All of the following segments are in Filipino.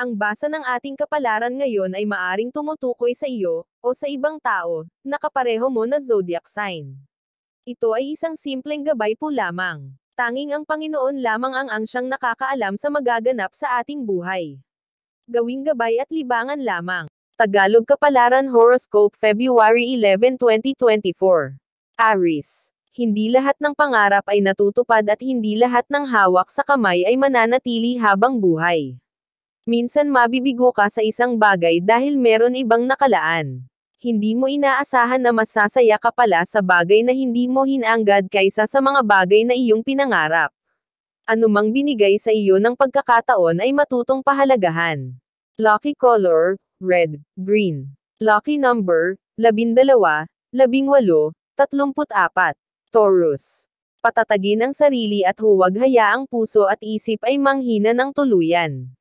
Ang basa ng ating kapalaran ngayon ay maaring tumutukoy sa iyo, o sa ibang tao, na kapareho mo na zodiac sign. Ito ay isang simpleng gabay po lamang. Tanging ang Panginoon lamang ang siyang nakakaalam sa magaganap sa ating buhay. Gawing gabay at libangan lamang. Tagalog Kapalaran Horoscope February 11, 2024. Aries. Hindi lahat ng pangarap ay natutupad at hindi lahat ng hawak sa kamay ay mananatili habang buhay. Minsan mabibigo ka sa isang bagay dahil meron ibang nakalaan. Hindi mo inaasahan na mas sasaya ka pala sa bagay na hindi mo hinanggad kaysa sa mga bagay na iyong pinangarap. Anumang binigay sa iyo ng pagkakataon ay matutong pahalagahan. Lucky color, red, green. Lucky number, 12, 18, 34. Taurus. Patatagin ang sarili at huwag hayaang puso at isip ay manghina ng tuluyan.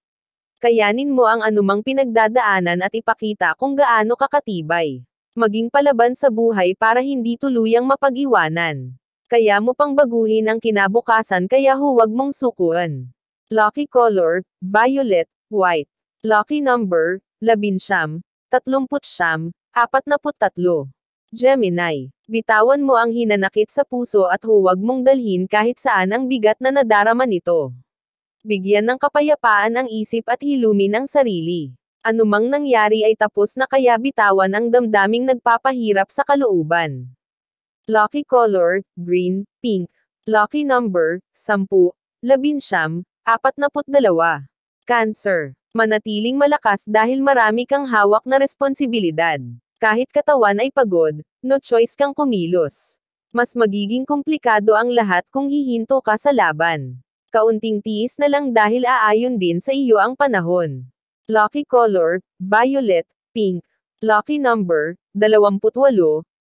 Kayanin mo ang anumang pinagdadaanan at ipakita kung gaano ka katibay. Maging palaban sa buhay para hindi tuluyang mapag-iwanan. Kaya mo pang baguhin ang kinabukasan kaya huwag mong sukuan. Lucky color, violet, white. Lucky number, 19, 39, 43. Gemini. Bitawan mo ang hinanakit sa puso at huwag mong dalhin kahit saan ang bigat na nadarama nito. Bigyan ng kapayapaan ang isip at hilumin ang sarili. Anumang nangyari ay tapos na kaya bitawan ang damdaming nagpapahirap sa kalooban. Lucky color, green, pink. Lucky number, 10, 11, 42. Cancer. Manatiling malakas dahil marami kang hawak na responsibilidad. Kahit katawan ay pagod, no choice kang kumilos. Mas magiging komplikado ang lahat kung hihinto ka sa laban. Kaunting tiis na lang dahil aayon din sa iyo ang panahon. Lucky color, violet, pink. Lucky number, 28,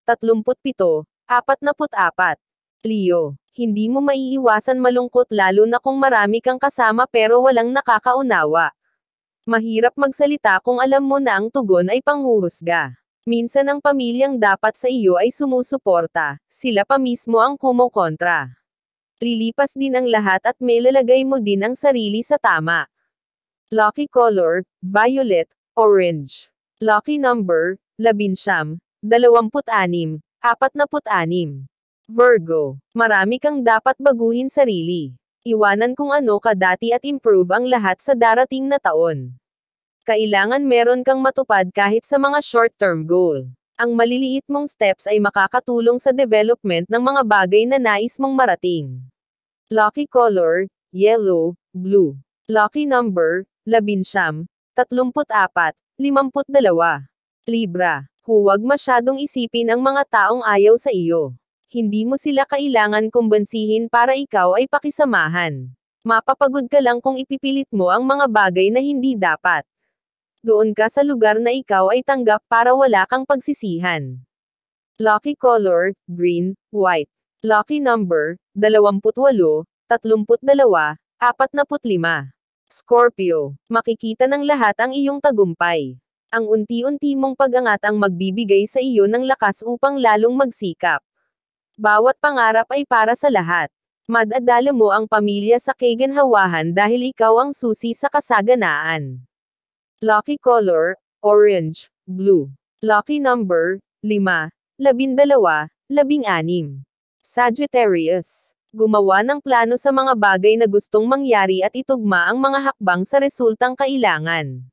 37, 44. Leo. Hindi mo maiiwasan malungkot lalo na kung marami kang kasama pero walang nakakaunawa. Mahirap magsalita kung alam mo na ang tugon ay panghuhusga. Minsan ang pamilyang dapat sa iyo ay sumusuporta, sila pa mismo ang kumokontra. Lilipas din ang lahat at may lalagay mo din ang sarili sa tama. Lucky color, violet, orange. Lucky number, 11, 26, 46. Virgo. Marami kang dapat baguhin sarili. Iwanan kung ano ka dati at improve ang lahat sa darating na taon. Kailangan meron kang matupad kahit sa mga short-term goal. Ang maliliit mong steps ay makakatulong sa development ng mga bagay na nais mong marating. Lucky color, yellow, blue. Lucky number, 11, 34, 52. Libra. Huwag masyadong isipin ang mga taong ayaw sa iyo. Hindi mo sila kailangan kumbansihin para ikaw ay pakisamahan. Mapapagod ka lang kung ipipilit mo ang mga bagay na hindi dapat. Doon ka sa lugar na ikaw ay tanggap para wala kang pagsisihan. Lucky color, green, white. Lucky number, 28, 32, 45. Scorpio. Makikita ng lahat ang iyong tagumpay. Ang unti-unti mong pag-angat ang magbibigay sa iyo ng lakas upang lalong magsikap. Bawat pangarap ay para sa lahat. Madadala mo ang pamilya sa kaginhawahan dahil ikaw ang susi sa kasaganaan. Lucky color, orange, blue. Lucky number, 5, 12, 16. Sagittarius. Gumawa ng plano sa mga bagay na gustong mangyari at itugma ang mga hakbang sa resultang kailangan.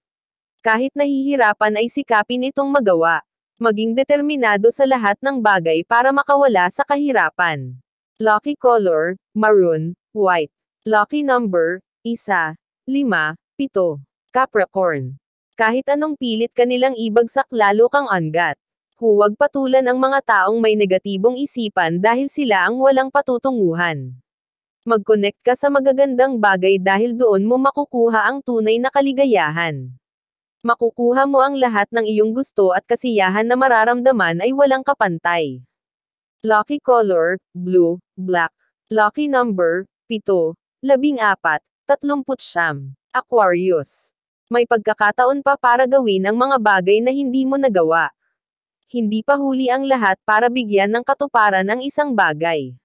Kahit nahihirapan ay sikapin itong magawa. Maging determinado sa lahat ng bagay para makawala sa kahirapan. Lucky color, maroon, white. Lucky number, 1, 5, 7. Capricorn. Kahit anong pilit ka nilang ibagsak lalo kang angat. Huwag patulan ang mga taong may negatibong isipan dahil sila ang walang patutunguhan. Mag-connect ka sa magagandang bagay dahil doon mo makukuha ang tunay na kaligayahan. Makukuha mo ang lahat ng iyong gusto at kasiyahan na mararamdaman ay walang kapantay. Lucky color, blue, black. Lucky number, 7, 14, 39. Aquarius. May pagkakataon pa para gawin ang mga bagay na hindi mo nagawa. Hindi pa huli ang lahat para bigyan ng katuparan ang isang bagay.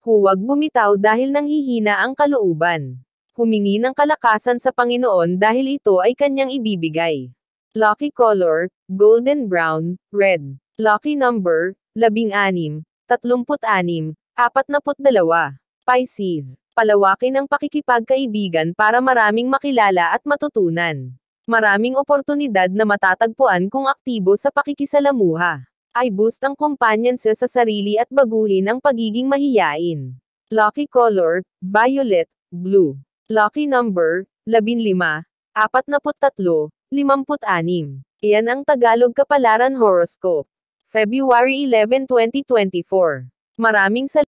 Huwag bumitaw dahil nanghihina ang kalooban. Humingi ng kalakasan sa Panginoon dahil ito ay kanyang ibibigay. Lucky color, golden brown, red. Lucky number, 16, 36, 42. Pisces. Palawakin ang pakikipagkaibigan para maraming makilala at matutunan. Maraming oportunidad na matatagpuan kung aktibo sa pakikisalamuha. I-boost ang kumpanyansa sa sarili at baguhin ang pagiging mahiyain. Lucky color, violet, blue. Lucky number, 15, 43, 56. Iyan ang Tagalog Kapalaran Horoscope. February 11, 2024. Maraming salamat.